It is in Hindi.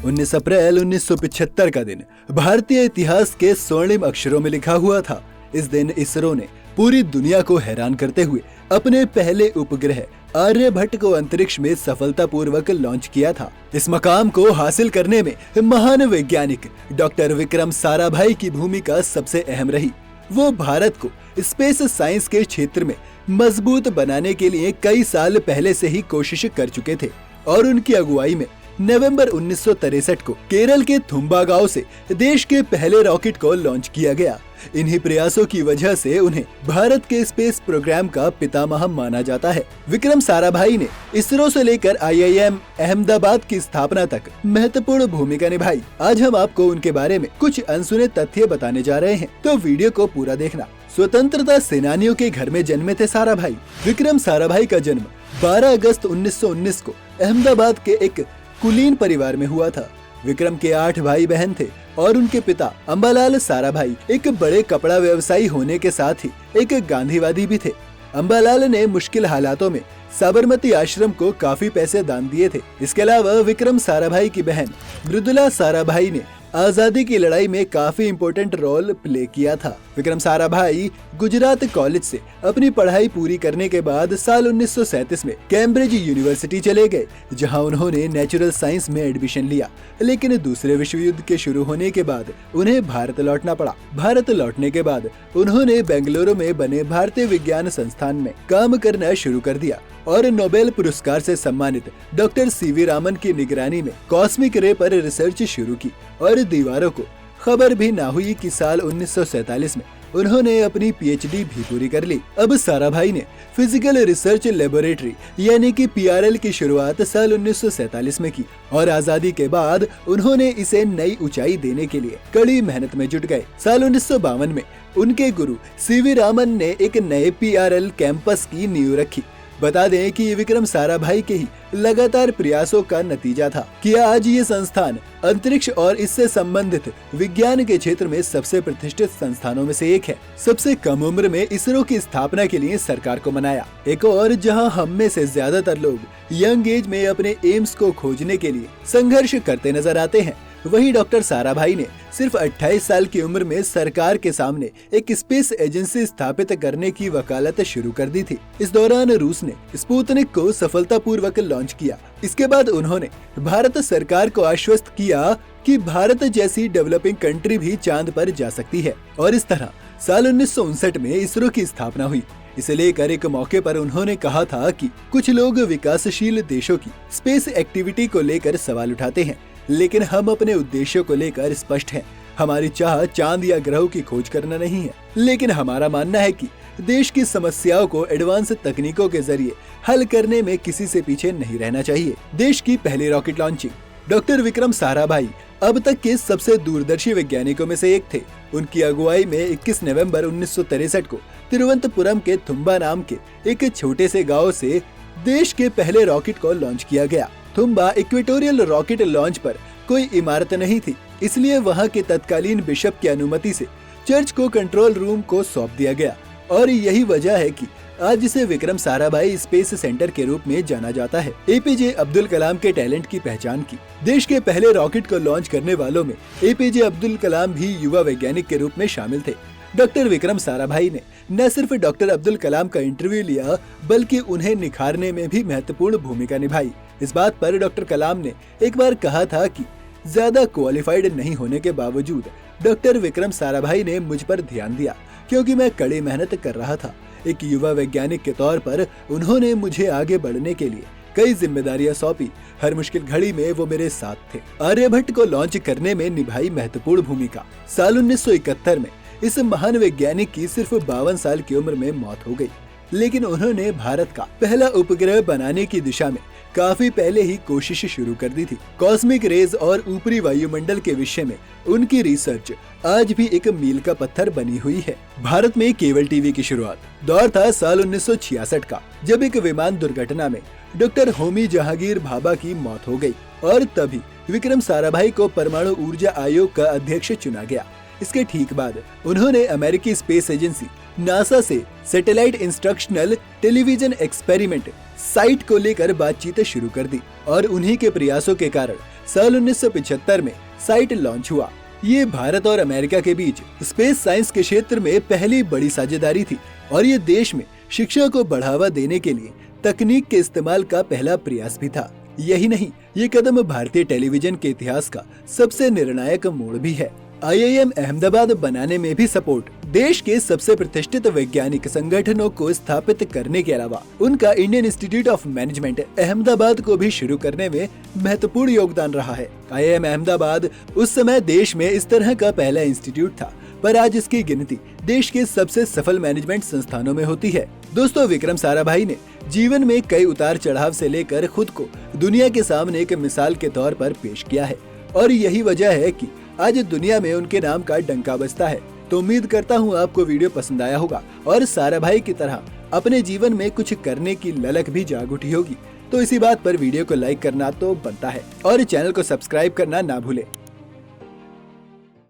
19 अप्रैल 1975 का दिन भारतीय इतिहास के स्वर्णिम अक्षरों में लिखा हुआ था। इस दिन इसरो ने पूरी दुनिया को हैरान करते हुए अपने पहले उपग्रह आर्यभट्ट को अंतरिक्ष में सफलतापूर्वक लॉन्च किया था। इस मकाम को हासिल करने में महान वैज्ञानिक डॉक्टर विक्रम साराभाई की भूमिका सबसे अहम रही। वो भारत को स्पेस साइंस के क्षेत्र में मजबूत बनाने के लिए कई साल पहले से ही कोशिश कर चुके थे और उनकी अगुवाई में नवंबर 1963 को केरल के थुम्बा गांव से देश के पहले रॉकेट को लॉन्च किया गया। इन्हीं प्रयासों की वजह से उन्हें भारत के स्पेस प्रोग्राम का पितामह माना जाता है। विक्रम साराभाई ने इसरो से लेकर IIM अहमदाबाद की स्थापना तक महत्वपूर्ण भूमिका निभाई। आज हम आपको उनके बारे में कुछ अनसुने तथ्य बताने जा रहे हैं, तो वीडियो को पूरा देखना। स्वतंत्रता सेनानियों के घर में जन्मे थे साराभाई। विक्रम साराभाई का जन्म 12 अगस्त 1919 को अहमदाबाद के एक कुलीन परिवार में हुआ था। विक्रम के 8 भाई बहन थे और उनके पिता अंबालाल साराभाई एक बड़े कपड़ा व्यवसायी होने के साथ ही एक गांधीवादी भी थे। अंबालाल ने मुश्किल हालातों में साबरमती आश्रम को काफी पैसे दान दिए थे। इसके अलावा विक्रम साराभाई की बहन मृदुला साराभाई ने आजादी की लड़ाई में काफी इम्पोर्टेंट रोल प्ले किया था। विक्रम साराभाई गुजरात कॉलेज से अपनी पढ़ाई पूरी करने के बाद साल 1937 में कैम्ब्रिज यूनिवर्सिटी चले गए, जहां उन्होंने नेचुरल साइंस में एडमिशन लिया। लेकिन दूसरे विश्व युद्ध के शुरू होने के बाद उन्हें भारत लौटना पड़ा। भारत लौटने के बाद उन्होंने बेंगलुरु में बने भारतीय विज्ञान संस्थान में काम करना शुरू कर दिया और नोबेल पुरस्कार से सम्मानित डॉक्टर CV रामन की निगरानी में कॉस्मिक रे पर रिसर्च शुरू की और दीवारों को खबर भी ना हुई कि साल 1947 में उन्होंने अपनी PhD भी पूरी कर ली। अब साराभाई ने फिजिकल रिसर्च लेबोरेटरी यानी कि PRL की शुरुआत साल 1947 में की और आजादी के बाद उन्होंने इसे नई ऊंचाई देने के लिए कड़ी मेहनत में जुट गए। साल 1952 में उनके गुरु CV रामन ने एक नए PRL कैंपस की नींव रखी। बता दें कि ये विक्रम साराभाई के ही लगातार प्रयासों का नतीजा था कि आज ये संस्थान अंतरिक्ष और इससे संबंधित विज्ञान के क्षेत्र में सबसे प्रतिष्ठित संस्थानों में से एक है। सबसे कम उम्र में इसरो की स्थापना के लिए सरकार को मनाया। एक और जहां हम में से ज्यादातर लोग यंग एज में अपने एम्स को खोजने के लिए संघर्ष करते नजर आते हैं, वहीं डॉक्टर साराभाई ने सिर्फ 28 साल की उम्र में सरकार के सामने एक स्पेस एजेंसी स्थापित करने की वकालत शुरू कर दी थी। इस दौरान रूस ने स्पुतनिक को सफलतापूर्वक लॉन्च किया। इसके बाद उन्होंने भारत सरकार को आश्वस्त किया कि भारत जैसी डेवलपिंग कंट्री भी चांद पर जा सकती है और इस तरह साल 1959 में इसरो की स्थापना हुई। इसे लेकर एक मौके पर उन्होंने कहा था कि कुछ लोग विकासशील देशों की स्पेस एक्टिविटी को लेकर सवाल उठाते हैं, लेकिन हम अपने उद्देश्यों को लेकर स्पष्ट हैं। हमारी चाह चांद या ग्रहों की खोज करना नहीं है, लेकिन हमारा मानना है कि देश की समस्याओं को एडवांस तकनीकों के जरिए हल करने में किसी से पीछे नहीं रहना चाहिए। देश की पहली rocket launching. Doctor Vikram Sarabhai अब तक के सबसे दूरदर्शी वैज्ञानिकों में से एक थे। उनकी अगुवाई में 21 नवंबर 1963 को तिरुवनंतपुरम के थुम्बा नाम के एक छोटे से गाँव से देश के पहले रॉकेट को लॉन्च किया गया। थुम्बा इक्वेटोरियल रॉकेट लॉन्च पर कोई इमारत नहीं थी, इसलिए वहां के तत्कालीन बिशप की अनुमति से चर्च को कंट्रोल रूम को सौंप दिया गया और यही वजह है कि आज इसे विक्रम साराभाई स्पेस सेंटर के रूप में जाना जाता है। APJ अब्दुल कलाम के टैलेंट की पहचान की। देश के पहले रॉकेट को लॉन्च करने वालों में APJ अब्दुल कलाम भी युवा वैज्ञानिक के रूप में शामिल थे। डॉक्टर विक्रम साराभाई ने न सिर्फ डॉक्टर अब्दुल कलाम का इंटरव्यू लिया, बल्कि उन्हें निखारने में भी महत्वपूर्ण भूमिका निभाई। इस बात पर डॉक्टर कलाम ने एक बार कहा था कि ज्यादा क्वालिफाइड नहीं होने के बावजूद डॉक्टर विक्रम साराभाई ने मुझ पर ध्यान दिया, क्योंकि मैं कड़ी मेहनत कर रहा था। एक युवा वैज्ञानिक के तौर पर उन्होंने मुझे आगे बढ़ने के लिए कई जिम्मेदारियां सौंपी। हर मुश्किल घड़ी में वो मेरे साथ थे। आर्यभट्ट को लॉन्च करने में निभाई महत्वपूर्ण भूमिका। साल 1971 में इस महान वैज्ञानिक की सिर्फ 52 साल की उम्र में मौत हो गई, लेकिन उन्होंने भारत का पहला उपग्रह बनाने की दिशा में काफी पहले ही कोशिश शुरू कर दी थी। कॉस्मिक रेज और ऊपरी वायुमंडल के विषय में उनकी रिसर्च आज भी एक मील का पत्थर बनी हुई है। भारत में केबल टीवी की शुरुआत। दौर था साल 1966 का, जब एक विमान दुर्घटना में डॉक्टर होमी जहांगीर भाभा की मौत हो गई और तभी विक्रम साराभाई को परमाणु ऊर्जा आयोग का अध्यक्ष चुना गया। इसके ठीक बाद उन्होंने अमेरिकी स्पेस एजेंसी नासा से satellite instructional television experiment site को लेकर बातचीत शुरू कर दी और उन्हीं के प्रयासों के कारण साल 1975 में साइट लॉन्च हुआ। ये भारत और अमेरिका के बीच स्पेस साइंस के क्षेत्र में पहली बड़ी साझेदारी थी और ये देश में शिक्षा को बढ़ावा देने के लिए तकनीक के इस्तेमाल का पहला प्रयास भी था। यही नहीं, ये कदम भारतीय टेलीविजन के इतिहास का सबसे निर्णायक मोड़ भी है। IIM अहमदाबाद बनाने में भी सपोर्ट। देश के सबसे प्रतिष्ठित वैज्ञानिक संगठनों को स्थापित करने के अलावा उनका Indian institute of management Ahmedabad को भी शुरू करने में महत्वपूर्ण योगदान रहा है। IIM अहमदाबाद उस समय देश में इस तरह का पहला इंस्टीट्यूट था, पर आज इसकी गिनती देश के सबसे सफल मैनेजमेंट संस्थानों में होती है। दोस्तों, विक्रम साराभाई ने जीवन में कई उतार चढ़ाव से लेकर खुद को दुनिया के सामने एक मिसाल के तौर पर पेश किया है और यही वजह है कि आज दुनिया में उनके नाम का डंका बजता है। तो उम्मीद करता हूँ आपको वीडियो पसंद आया होगा और साराभाई की तरह अपने जीवन में कुछ करने की ललक भी जाग उठी होगी। तो इसी बात पर वीडियो को लाइक करना तो बनता है और चैनल को सब्सक्राइब करना ना भूले।